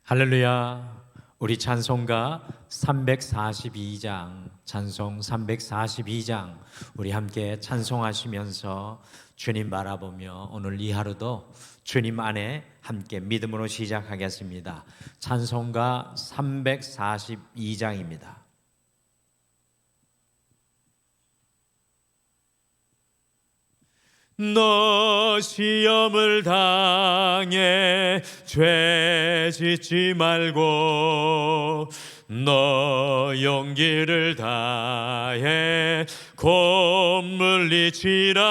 할렐루야. 우리 찬송가 342장, 찬송 342장 우리 함께 찬송하시면서 주님 바라보며 오늘 이 하루도 주님 안에 함께 믿음으로 시작하겠습니다. 찬송가 342장입니다. 너 시험을 당해 죄 짓지 말고 너 용기를 다해 곧 물리치라.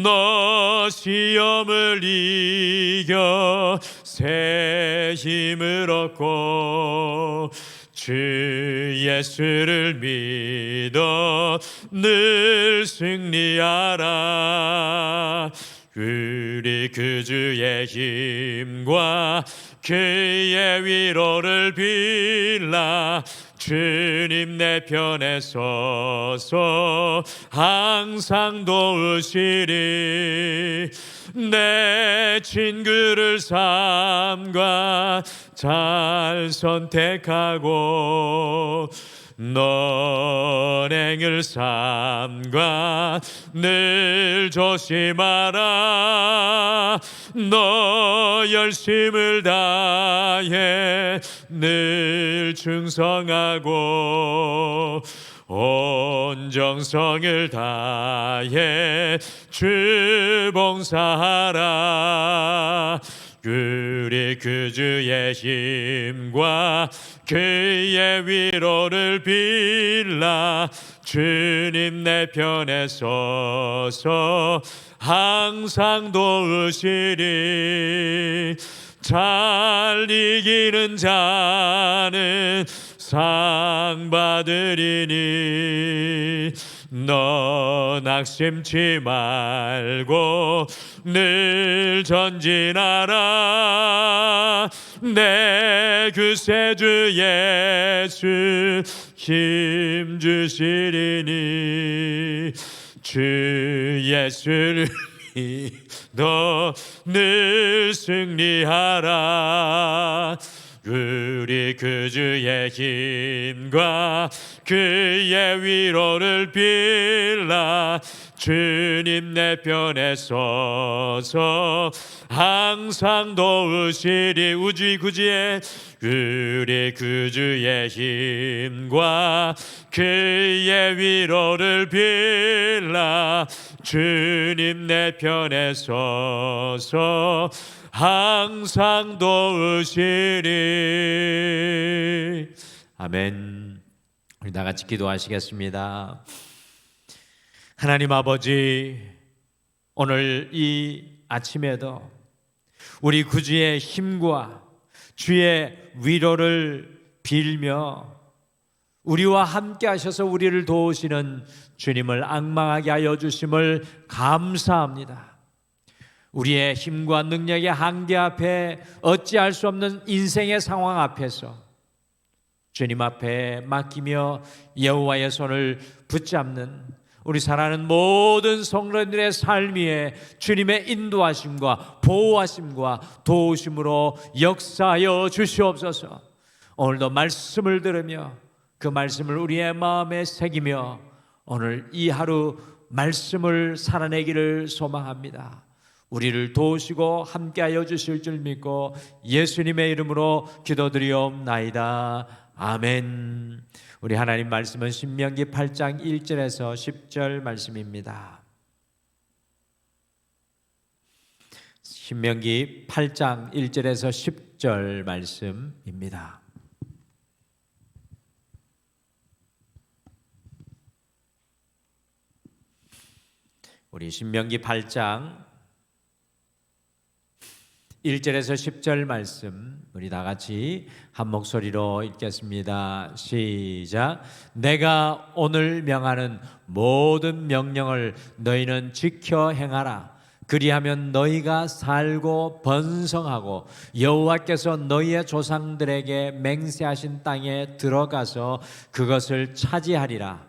너 시험을 이겨 새 힘을 얻고 주 예수를 믿어 늘 승리하라. 우리 그 주의 힘과 그의 위로를 빌라. 주님 내 편에 서서 항상 도우시리. 내 친구를 삼가 잘 선택하고 너행을 삼가 늘 조심하라. 너 열심을 다해 늘 충성하고 온 정성을 다해 주 봉사하라. 우리 그 주의 힘과 그의 위로를 빌라. 주님 내 편에 서서 항상 도우시리. 잘 이기는 자는 상 받으리니 너 낙심치 말고 늘 전진하라. 내 그새 주 예수 힘 주시리니 주 예수를 믿어 늘 승리하라. 우리 그 주의 힘과 그의 위로를 빌라. 주님 내 편에 서서 항상 도우시리. 우주의 구주의 우리 그 주의 힘과 그의 위로를 빌라. 주님 내 편에 서서 항상 도우시리. 아멘. 우리 다 같이 기도하시겠습니다. 하나님 아버지, 오늘 이 아침에도 우리 구주의 힘과 주의 위로를 빌며 우리와 함께 하셔서 우리를 도우시는 주님을 앙망하게 하여 주심을 감사합니다. 우리의 힘과 능력의 한계 앞에 어찌할 수 없는 인생의 상황 앞에서 주님 앞에 맡기며 여호와의 손을 붙잡는 우리 사랑하는 모든 성도들의 삶 위에 주님의 인도하심과 보호하심과 도우심으로 역사하여 주시옵소서. 오늘도 말씀을 들으며 그 말씀을 우리의 마음에 새기며 오늘 이 하루 말씀을 살아내기를 소망합니다. 우리를 도우시고 함께하여 주실 줄 믿고 예수님의 이름으로 기도드리옵나이다. 아멘. 우리 하나님 말씀은 신명기 8장 1절에서 10절 말씀입니다. 신명기 8장 1절에서 10절 말씀입니다. 우리 신명기 8장 1절에서 10절 말씀 우리 다 같이 한 목소리로 읽겠습니다. 시작. 내가 오늘 명하는 모든 명령을 너희는 지켜 행하라. 그리하면 너희가 살고 번성하고 여호와께서 너희의 조상들에게 맹세하신 땅에 들어가서 그것을 차지하리라.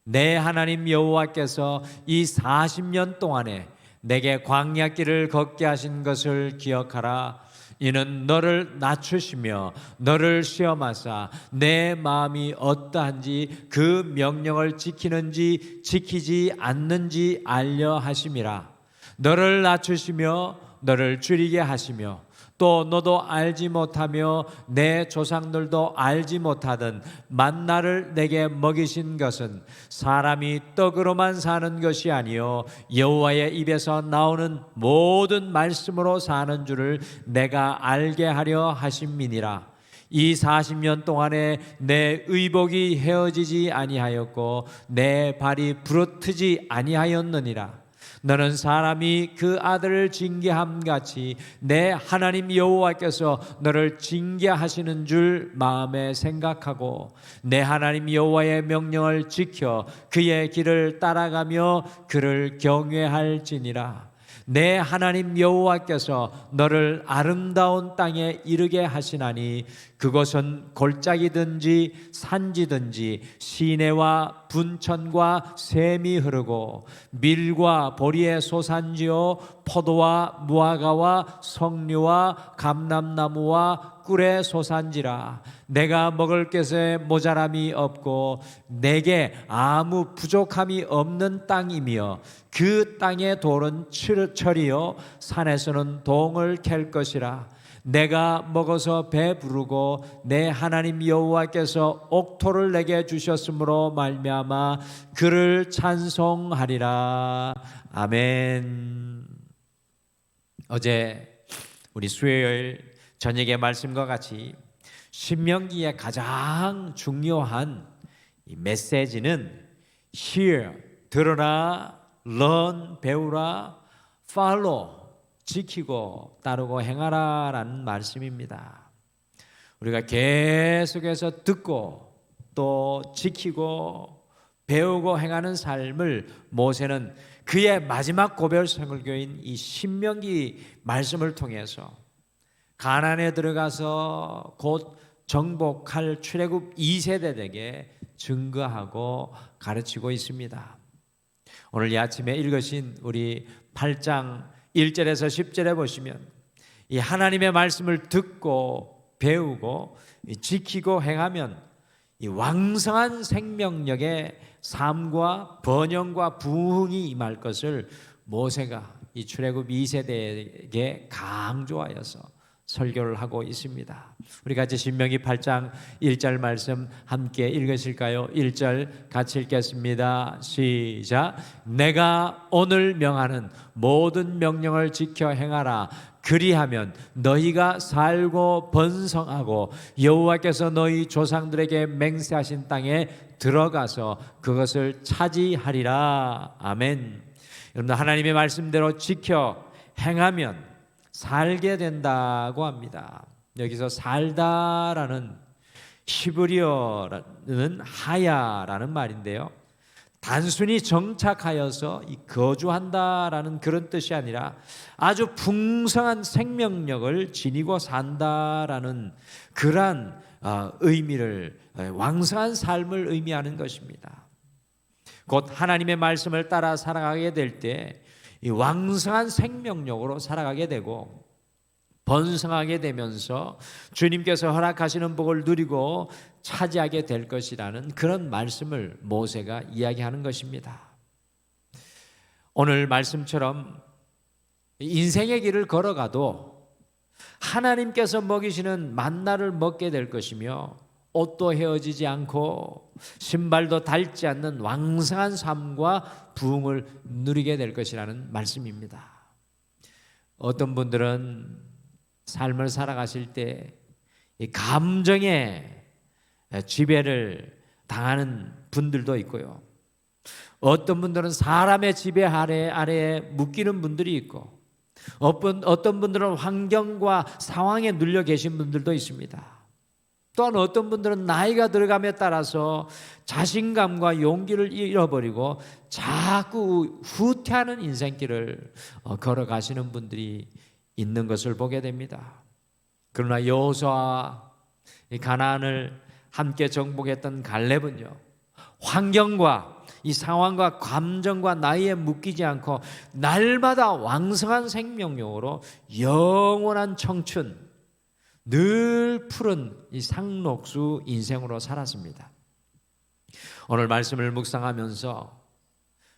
내 하나님 여호와께서 이 40년 동안에 내게 광야길을 걷게 하신 것을 기억하라. 이는 너를 낮추시며 너를 시험하사 내 마음이 어떠한지 그 명령을 지키는지 지키지 않는지 알려 하심이라. 너를 낮추시며 너를 줄이게 하시며 또 너도 알지 못하며 내 조상들도 알지 못하던 만나를 내게 먹이신 것은 사람이 떡으로만 사는 것이 아니요 여호와의 입에서 나오는 모든 말씀으로 사는 줄을 내가 알게 하려 하심이니라. 이 40년 동안에 내 의복이 헤어지지 아니하였고 내 발이 부러뜨지 아니하였느니라. 너는 사람이 그 아들을 징계함 같이 내 하나님 여호와께서 너를 징계하시는 줄 마음에 생각하고 내 하나님 여호와의 명령을 지켜 그의 길을 따라가며 그를 경외할지니라. 내 하나님 여호와께서 너를 아름다운 땅에 이르게 하시나니 그것은 골짜기든지 산지든지 시내와 분천과 샘이 흐르고 밀과 보리의 소산지요 포도와 무화과와 석류와 감람나무와 꿀의 소산지라. 내가 먹을 것에 모자람이 없고 내게 아무 부족함이 없는 땅이며 그 땅의 돌은 철이요 산에서는 동을 캘 것이라. 내가 먹어서 배부르고 내 하나님 여호와께서 옥토를 내게 주셨으므로 말미암아 그를 찬송하리라. 아멘. 어제 우리 수요일 저녁의 말씀과 같이 신명기의 가장 중요한 이 메시지는 hear, 들으라, learn, 배우라, follow, 지키고 따르고 행하라 라는 말씀입니다. 우리가 계속해서 듣고 또 지키고 배우고 행하는 삶을 모세는 그의 마지막 고별 설교인 이 신명기 말씀을 통해서 가나안에 들어가서 곧 정복할 출애굽 2세대에게 증거하고 가르치고 있습니다. 오늘 이 아침에 읽으신 우리 8장 1절에서 10절에 보시면 이 하나님의 말씀을 듣고 배우고 지키고 행하면 이 왕성한 생명력의 삶과 번영과 부흥이 임할 것을 모세가 이 출애굽 2세대에게 강조하여서 설교를 하고 있습니다. 우리 같이 신명기 8장 1절 말씀 함께 읽으실까요? 1절 같이 읽겠습니다. 시작. 내가 오늘 명하는 모든 명령을 지켜 행하라. 그리하면 너희가 살고 번성하고 여호와께서 너희 조상들에게 맹세하신 땅에 들어가서 그것을 차지하리라. 아멘. 여러분, 하나님의 말씀대로 지켜 행하면 살게 된다고 합니다. 여기서 살다라는 히브리어는 하야라는 말인데요, 단순히 정착하여서 거주한다라는 그런 뜻이 아니라 아주 풍성한 생명력을 지니고 산다라는 그러한 의미를, 왕성한 삶을 의미하는 것입니다. 곧 하나님의 말씀을 따라 살아가게 될 때 이 왕성한 생명력으로 살아가게 되고 번성하게 되면서 주님께서 허락하시는 복을 누리고 차지하게 될 것이라는 그런 말씀을 모세가 이야기하는 것입니다. 오늘 말씀처럼 인생의 길을 걸어가도 하나님께서 먹이시는 만나를 먹게 될 것이며 옷도 헤어지지 않고 신발도 닳지 않는 왕성한 삶과 부흥을 누리게 될 것이라는 말씀입니다. 어떤 분들은 삶을 살아가실 때 감정의 지배를 당하는 분들도 있고요, 어떤 분들은 사람의 지배 아래에 묶이는 분들이 있고, 어떤 분들은 환경과 상황에 눌려 계신 분들도 있습니다. 또한 어떤 분들은 나이가 들어감에 따라서 자신감과 용기를 잃어버리고 자꾸 후퇴하는 인생길을 걸어가시는 분들이 있는 것을 보게 됩니다. 그러나 여호수아와 가나안을 함께 정복했던 갈렙은요, 환경과 이 상황과 감정과 나이에 묶이지 않고 날마다 왕성한 생명력으로 영원한 청춘, 늘 푸른 이 상록수 인생으로 살았습니다. 오늘 말씀을 묵상하면서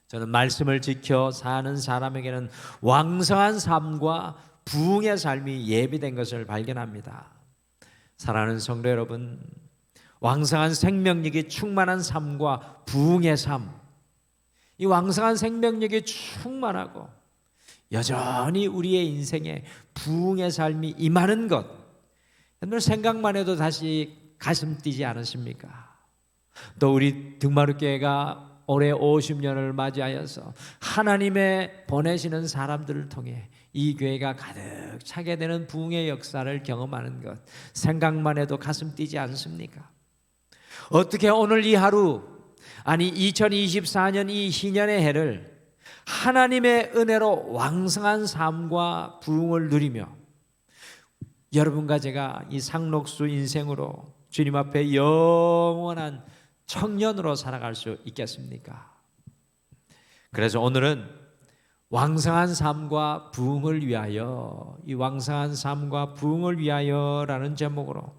저는 말씀을 지켜 사는 사람에게는 왕성한 삶과 부흥의 삶이 예비된 것을 발견합니다. 사랑하는 성도 여러분, 왕성한 생명력이 충만한 삶과 부흥의 삶, 이 왕성한 생명력이 충만하고 여전히 우리의 인생에 부흥의 삶이 임하는 것, 여러분 생각만 해도 다시 가슴 뛰지 않으십니까? 또 우리 등마루교회가 올해 50년을 맞이하여서 하나님의 보내시는 사람들을 통해 이 교회가 가득 차게 되는 부흥의 역사를 경험하는 것, 생각만 해도 가슴 뛰지 않습니까? 어떻게 오늘 이 하루, 아니 2024년 이 희년의 해를 하나님의 은혜로 왕성한 삶과 부흥을 누리며 여러분과 제가 이 상록수 인생으로 주님 앞에 영원한 청년으로 살아갈 수 있겠습니까? 그래서 오늘은 왕성한 삶과 부흥을 위하여, 이 왕성한 삶과 부흥을 위하여라는 제목으로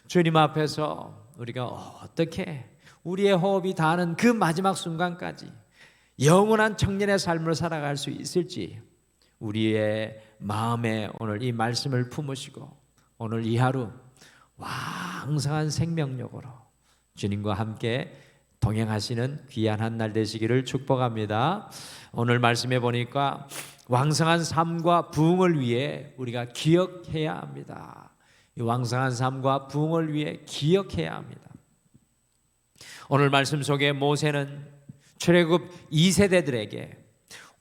주님 앞에서 우리가 어떻게 우리의 호흡이 닿는 그 마지막 순간까지 영원한 청년의 삶을 살아갈 수 있을지 우리의 마음에 오늘 이 말씀을 품으시고 오늘 이 하루 왕성한 생명력으로 주님과 함께 동행하시는 귀한 한 날 되시기를 축복합니다. 오늘 말씀해 보니까 왕성한 삶과 부흥을 위해 우리가 기억해야 합니다. 이 왕성한 삶과 부흥을 위해 기억해야 합니다. 오늘 말씀 속에 모세는 출애굽 2세대들에게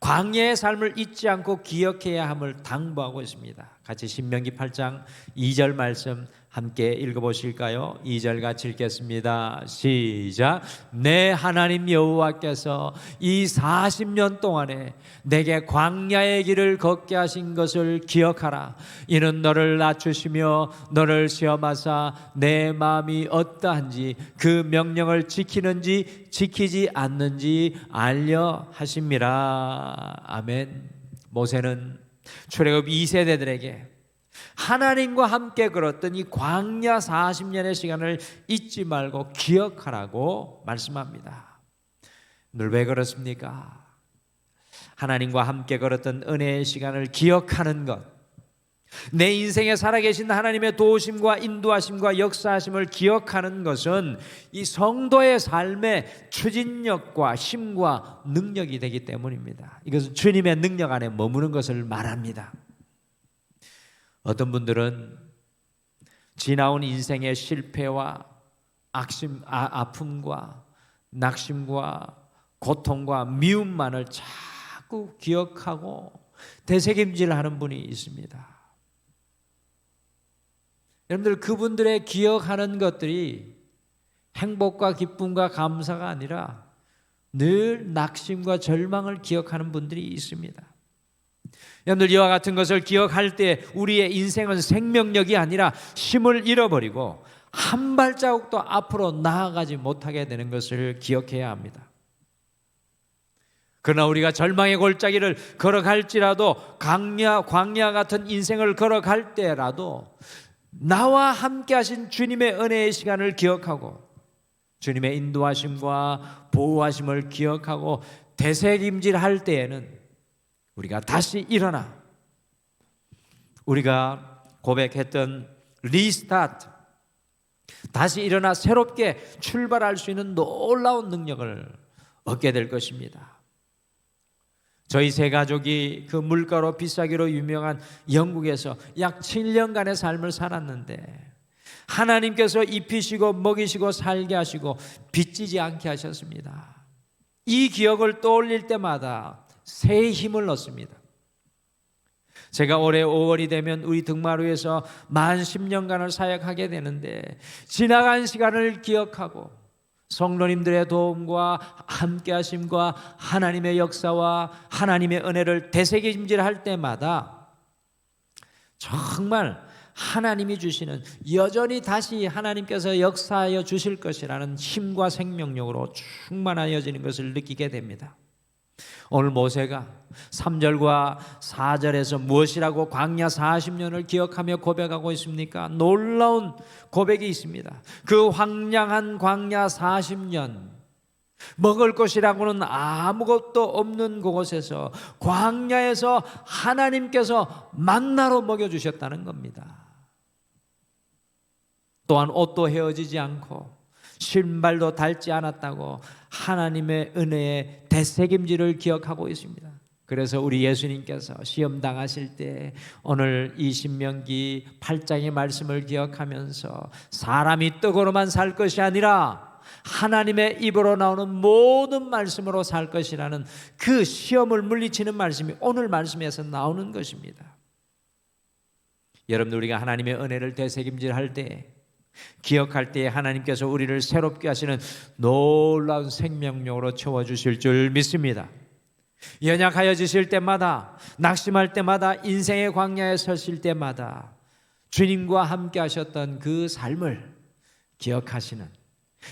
광야의 삶을 잊지 않고 기억해야 함을 당부하고 있습니다. 같이 신명기 8장 2절 말씀 함께 읽어보실까요? 2절 같이 읽겠습니다. 시작. 내 하나님 여호와께서 이 40년 동안에 내게 광야의 길을 걷게 하신 것을 기억하라. 이는 너를 낮추시며 너를 시험하사 내 마음이 어떠한지 그 명령을 지키는지 지키지 않는지 알려 하심이라. 아멘. 모세는 출애굽 2세대들에게 하나님과 함께 걸었던 이 광야 40년의 시간을 잊지 말고 기억하라고 말씀합니다. 오늘 왜 그렇습니까? 하나님과 함께 걸었던 은혜의 시간을 기억하는 것, 내 인생에 살아계신 하나님의 도우심과 인도하심과 역사하심을 기억하는 것은 이 성도의 삶의 추진력과 힘과 능력이 되기 때문입니다. 이것은 주님의 능력 안에 머무는 것을 말합니다. 어떤 분들은 지나온 인생의 실패와 아픔과 낙심과 고통과 미움만을 자꾸 기억하고 되새김질하는 분이 있습니다. 여러분들, 그분들의 기억하는 것들이 행복과 기쁨과 감사가 아니라 늘 낙심과 절망을 기억하는 분들이 있습니다. 여러분들, 이와 같은 것을 기억할 때 우리의 인생은 생명력이 아니라 힘을 잃어버리고 한 발자국도 앞으로 나아가지 못하게 되는 것을 기억해야 합니다. 그러나 우리가 절망의 골짜기를 걸어갈지라도 광야 같은 인생을 걸어갈 때라도 나와 함께 하신 주님의 은혜의 시간을 기억하고 주님의 인도하심과 보호하심을 기억하고 되새김질할 때에는 우리가 다시 일어나 우리가 고백했던 리스타트, 다시 일어나 새롭게 출발할 수 있는 놀라운 능력을 얻게 될 것입니다. 저희 세 가족이 그 물가로 비싸기로 유명한 영국에서 약 7년간의 삶을 살았는데 하나님께서 입히시고 먹이시고 살게 하시고 빚지지 않게 하셨습니다. 이 기억을 떠올릴 때마다 새 힘을 얻습니다. 제가 올해 5월이 되면 우리 등마루에서 만 10년간을 사역하게 되는데 지나간 시간을 기억하고 성도님들의 도움과 함께 하심과 하나님의 역사와 하나님의 은혜를 되새김질할 때마다 정말 하나님이 주시는, 여전히 다시 하나님께서 역사하여 주실 것이라는 힘과 생명력으로 충만하여지는 것을 느끼게 됩니다. 오늘 모세가 3절과 4절에서 무엇이라고 광야 40년을 기억하며 고백하고 있습니까? 놀라운 고백이 있습니다. 그 황량한 광야 40년, 먹을 것이라고는 아무것도 없는 그곳에서, 광야에서 하나님께서 만나로 먹여주셨다는 겁니다. 또한 옷도 헤어지지 않고 신발도 닳지 않았다고 하나님의 은혜의 대책임질을 기억하고 있습니다. 그래서 우리 예수님께서 시험 당하실 때 오늘 이 신명기 8장의 말씀을 기억하면서 사람이 떡으로만 살 것이 아니라 하나님의 입으로 나오는 모든 말씀으로 살 것이라는 그 시험을 물리치는 말씀이 오늘 말씀에서 나오는 것입니다. 여러분, 우리가 하나님의 은혜를 되새김질할 때, 기억할 때 하나님께서 우리를 새롭게 하시는 놀라운 생명력으로 채워주실 줄 믿습니다. 연약하여지실 때마다, 낙심할 때마다, 인생의 광야에 서실 때마다 주님과 함께 하셨던 그 삶을 기억하시는,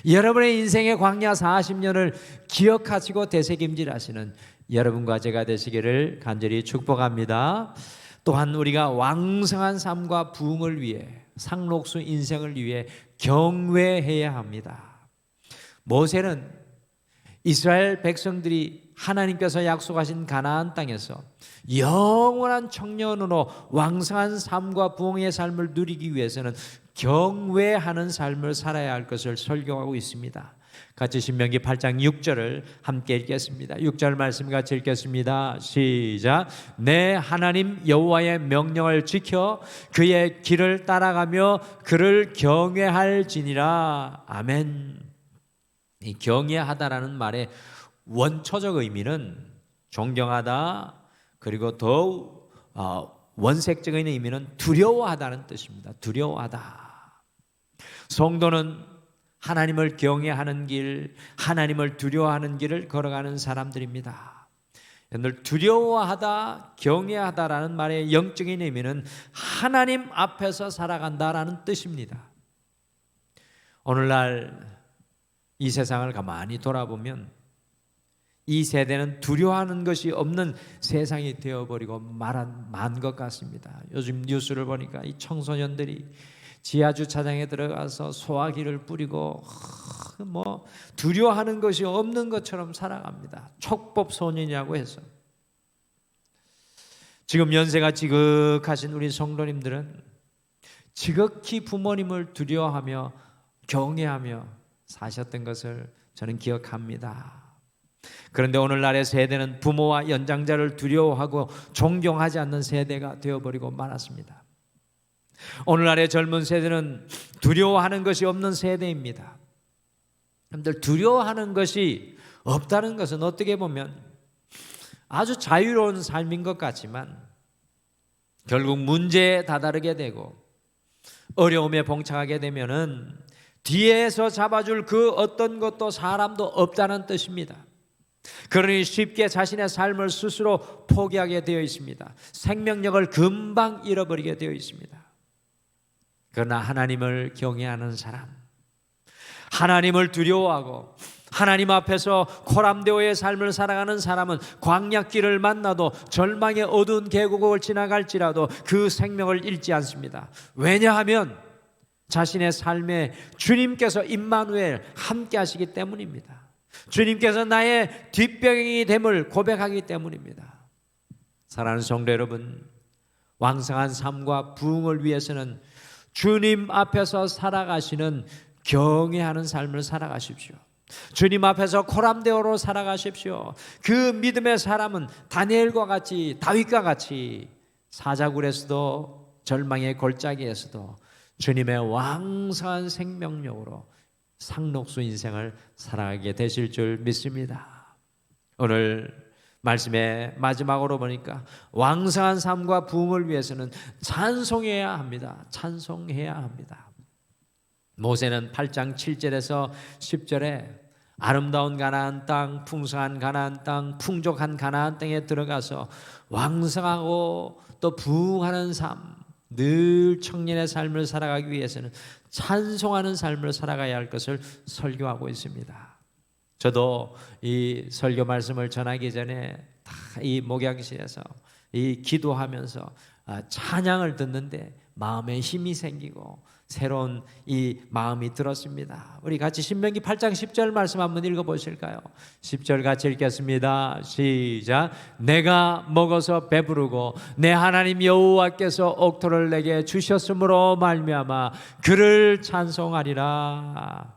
여러분의 인생의 광야 40년을 기억하시고 되새김질하시는 여러분과 제가 되시기를 간절히 축복합니다. 또한 우리가 왕성한 삶과 부흥을 위해, 상록수 인생을 위해 경외해야 합니다. 모세는 이스라엘 백성들이 하나님께서 약속하신 가나안 땅에서 영원한 청년으로 왕성한 삶과 부흥의 삶을 누리기 위해서는 경외하는 삶을 살아야 할 것을 설교하고 있습니다. 같이 신명기 8장 6절을 함께 읽겠습니다. 6절 말씀 같이 읽겠습니다. 시작. 내 하나님 여호와의 명령을 지켜 그의 길을 따라가며 그를 경외할지니라. 아멘. 이 경외하다라는 말의 원초적 의미는 존경하다, 그리고 더욱 원색적인 의미는 두려워하다는 뜻입니다. 두려워하다. 성도는 하나님을 경외하는 길, 하나님을 두려워하는 길을 걸어가는 사람들입니다. 오늘 두려워하다, 경외하다라는 말의 영적인 의미는 하나님 앞에서 살아간다라는 뜻입니다. 오늘날 이 세상을 가만히 돌아보면 이 세대는 두려워하는 것이 없는 세상이 되어버리고 만 것 같습니다. 요즘 뉴스를 보니까 이 청소년들이 지하주차장에 들어가서 소화기를 뿌리고 두려워하는 것이 없는 것처럼 살아갑니다. 촉법 소년이라고 해서. 지금 연세가 지극하신 우리 성도님들은 지극히 부모님을 두려워하며 경외하며 사셨던 것을 저는 기억합니다. 그런데 오늘날의 세대는 부모와 연장자를 두려워하고 존경하지 않는 세대가 되어버리고 말았습니다. 오늘날의 젊은 세대는 두려워하는 것이 없는 세대입니다. 여러분들, 두려워하는 것이 없다는 것은 어떻게 보면 아주 자유로운 삶인 것 같지만 결국 문제에 다다르게 되고 어려움에 봉착하게 되면은 뒤에서 잡아줄 그 어떤 것도 사람도 없다는 뜻입니다. 그러니 쉽게 자신의 삶을 스스로 포기하게 되어 있습니다. 생명력을 금방 잃어버리게 되어 있습니다. 그러나 하나님을 경외하는 사람, 하나님을 두려워하고 하나님 앞에서 코람데오의 삶을 살아가는 사람은 광야길을 만나도 절망의 어두운 계곡을 지나갈지라도 그 생명을 잃지 않습니다. 왜냐하면 자신의 삶에 주님께서 임마누엘 함께 하시기 때문입니다. 주님께서 나의 뒷병이 됨을 고백하기 때문입니다. 사랑하는 성도 여러분, 왕성한 삶과 부흥을 위해서는 주님 앞에서 살아가시는 경외하는 삶을 살아가십시오. 주님 앞에서 코람데오로 살아가십시오. 그 믿음의 사람은 다니엘과 같이, 다윗과 같이 사자굴에서도 절망의 골짜기에서도 주님의 왕성한 생명력으로 상록수 인생을 살아가게 되실 줄 믿습니다. 오늘 말씀의 마지막으로 보니까 왕성한 삶과 부흥을 위해서는 찬송해야 합니다. 찬송해야 합니다. 모세는 8장 7절에서 10절에 아름다운 가나안 땅, 풍성한 가나안 땅, 풍족한 가나안 땅에 들어가서 왕성하고 또 부흥하는 삶, 늘 청년의 삶을 살아가기 위해서는 찬송하는 삶을 살아가야 할 것을 설교하고 있습니다. 저도 이 설교 말씀을 전하기 전에 다 이 목양실에서 이 기도하면서 찬양을 듣는데 마음에 힘이 생기고 새로운 이 마음이 들었습니다. 우리 같이 신명기 8장 10절 말씀 한번 읽어보실까요? 10절 같이 읽겠습니다. 시작. 내가 먹어서 배부르고 내 하나님 여호와께서 옥토를 내게 주셨으므로 말미암아 그를 찬송하리라.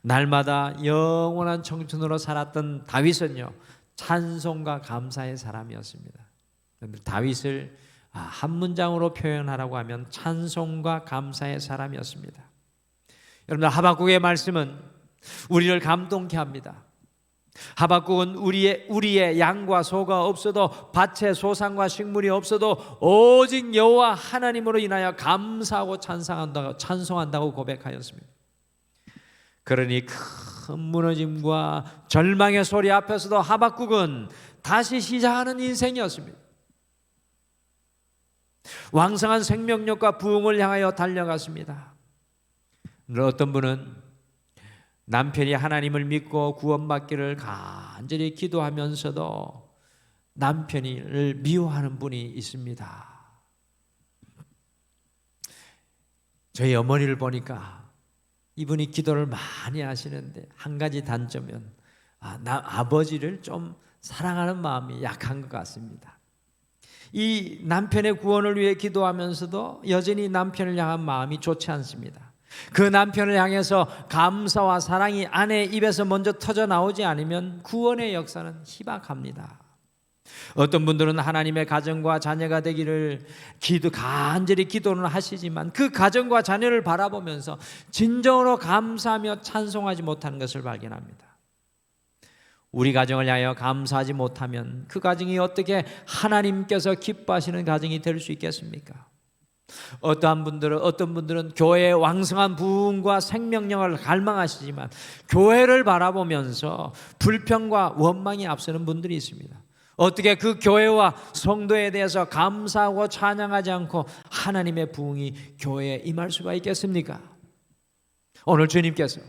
날마다 영원한 청춘으로 살았던 다윗은요, 찬송과 감사의 사람이었습니다. 다윗을 한 문장으로 표현하라고 하면 찬송과 감사의 사람이었습니다. 여러분들, 하박국의 말씀은 우리를 감동케 합니다. 하박국은 우리의 양과 소가 없어도 밭에 소산과 식물이 없어도 오직 여호와 하나님으로 인하여 감사하고 찬송한다고 고백하였습니다. 그러니 큰 무너짐과 절망의 소리 앞에서도 하박국은 다시 시작하는 인생이었습니다. 왕성한 생명력과 부흥을 향하여 달려갔습니다. 어떤 분은 남편이 하나님을 믿고 구원받기를 간절히 기도하면서도 남편을 미워하는 분이 있습니다. 저희 어머니를 보니까 이분이 기도를 많이 하시는데 한 가지 단점은 아버지를 좀 사랑하는 마음이 약한 것 같습니다. 이 남편의 구원을 위해 기도하면서도 여전히 남편을 향한 마음이 좋지 않습니다. 그 남편을 향해서 감사와 사랑이 아내 입에서 먼저 터져 나오지 않으면 구원의 역사는 희박합니다. 어떤 분들은 하나님의 가정과 자녀가 되기를 간절히 기도는 하시지만 그 가정과 자녀를 바라보면서 진정으로 감사하며 찬송하지 못하는 것을 발견합니다. 우리 가정을 향하여 감사하지 못하면 그 가정이 어떻게 하나님께서 기뻐하시는 가정이 될 수 있겠습니까? 어떤 분들은 교회의 왕성한 부흥과 생명력을 갈망하시지만 교회를 바라보면서 불평과 원망이 앞서는 분들이 있습니다. 어떻게 그 교회와 성도에 대해서 감사하고 찬양하지 않고 하나님의 부흥이 교회에 임할 수가 있겠습니까? 오늘 주님께서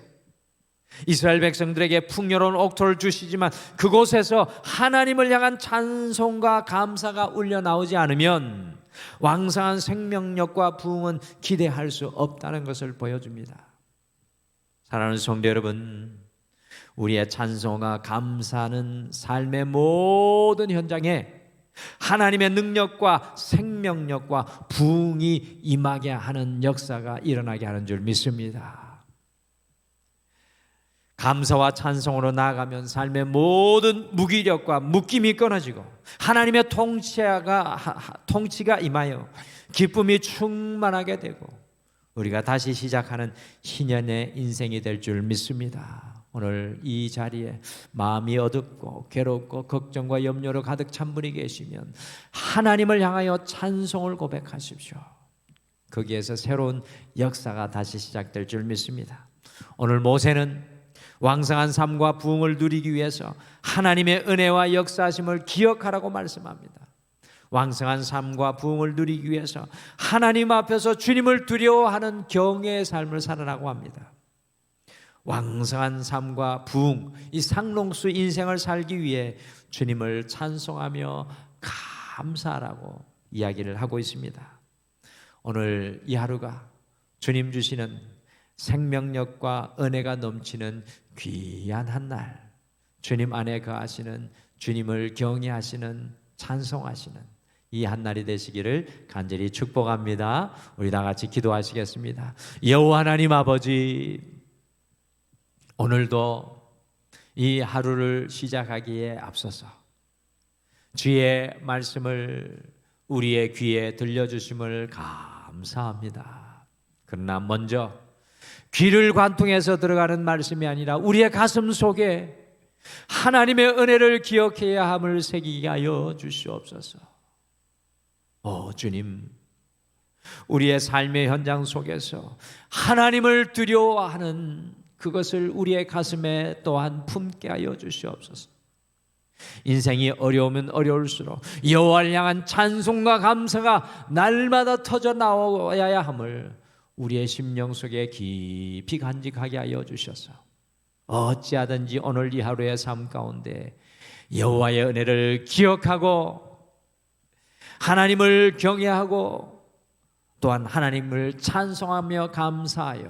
이스라엘 백성들에게 풍요로운 옥토를 주시지만 그곳에서 하나님을 향한 찬송과 감사가 울려 나오지 않으면 왕성한 생명력과 부흥은 기대할 수 없다는 것을 보여줍니다. 사랑하는 성도 여러분, 우리의 찬송과 감사는 삶의 모든 현장에 하나님의 능력과 생명력과 부흥이 임하게 하는 역사가 일어나게 하는 줄 믿습니다. 감사와 찬송으로 나아가면 삶의 모든 무기력과 묶임이 끊어지고 하나님의 통치가 임하여 기쁨이 충만하게 되고 우리가 다시 시작하는 신년의 인생이 될 줄 믿습니다. 오늘 이 자리에 마음이 어둡고 괴롭고 걱정과 염려로 가득 찬 분이 계시면 하나님을 향하여 찬송을 고백하십시오. 거기에서 새로운 역사가 다시 시작될 줄 믿습니다. 오늘 모세는 왕성한 삶과 부흥을 누리기 위해서 하나님의 은혜와 역사하심을 기억하라고 말씀합니다. 왕성한 삶과 부흥을 누리기 위해서 하나님 앞에서 주님을 두려워하는 경외의 삶을 살아라고 합니다. 왕성한 삶과 부흥, 이 상록수 인생을 살기 위해 주님을 찬송하며 감사하라고 이야기를 하고 있습니다. 오늘 이 하루가 주님 주시는 생명력과 은혜가 넘치는 귀한 한 날, 주님 안에 거하시는, 주님을 경외하시는, 찬송하시는 이 한 날이 되시기를 간절히 축복합니다. 우리 다 같이 기도하시겠습니다. 여호와 하나님 아버지, 오늘도 이 하루를 시작하기에 앞서서 주의 말씀을 우리의 귀에 들려주심을 감사합니다. 그러나 먼저 귀를 관통해서 들어가는 말씀이 아니라 우리의 가슴 속에 하나님의 은혜를 기억해야 함을 새기게 하여 주시옵소서. 주님, 우리의 삶의 현장 속에서 하나님을 두려워하는 그것을 우리의 가슴에 또한 품게 하여 주시옵소서. 인생이 어려우면 어려울수록 여호와를 향한 찬송과 감사가 날마다 터져 나와야 함을 우리의 심령 속에 깊이 간직하게 하여 주셔서 어찌하든지 오늘 이 하루의 삶 가운데 여호와의 은혜를 기억하고 하나님을 경외하고 또한 하나님을 찬송하며 감사하여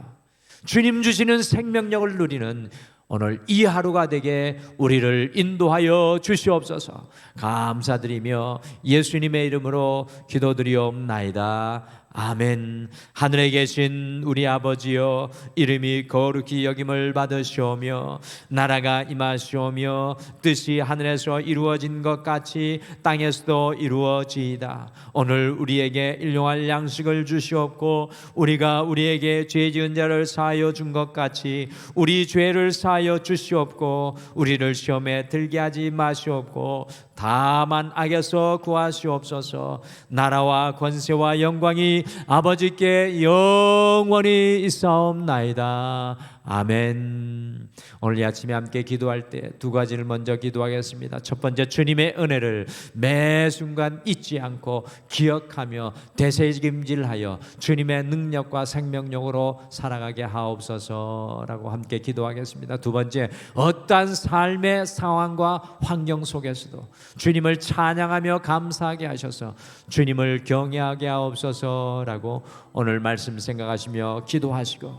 주님 주시는 생명력을 누리는 오늘 이 하루가 되게 우리를 인도하여 주시옵소서. 감사드리며 예수님의 이름으로 기도드리옵나이다. 아멘. 하늘에 계신 우리 아버지여, 이름이 거룩히 여김을 받으시오며 나라가 임하시오며 뜻이 하늘에서 이루어진 것 같이 땅에서도 이루어지이다. 오늘 우리에게 일용할 양식을 주시옵고 우리가 우리에게 죄 지은 자를 사하여 준 것 같이 우리 죄를 사하여 주시옵고 우리를 시험에 들게 하지 마시옵고 다만 악에서 구하시옵소서. 나라와 권세와 영광이 아버지께 영원히 있사옵나이다. 아멘. 오늘 이 아침에 함께 기도할 때 두 가지를 먼저 기도하겠습니다. 첫 번째, 주님의 은혜를 매 순간 잊지 않고 기억하며 되새김질하여 주님의 능력과 생명력으로 살아가게 하옵소서라고 함께 기도하겠습니다. 두 번째, 어떠한 삶의 상황과 환경 속에서도 주님을 찬양하며 감사하게 하셔서 주님을 경외하게 하옵소서라고 오늘 말씀 생각하시며 기도하시고,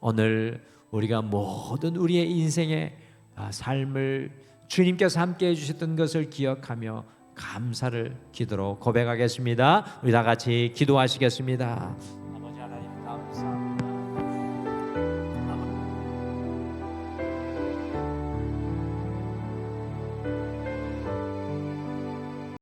오늘 우리가 모든 우리의 인생의 삶을 주님께서 함께 해주셨던 것을 기억하며 감사를 기도로 고백하겠습니다. 우리 다 같이 기도하시겠습니다.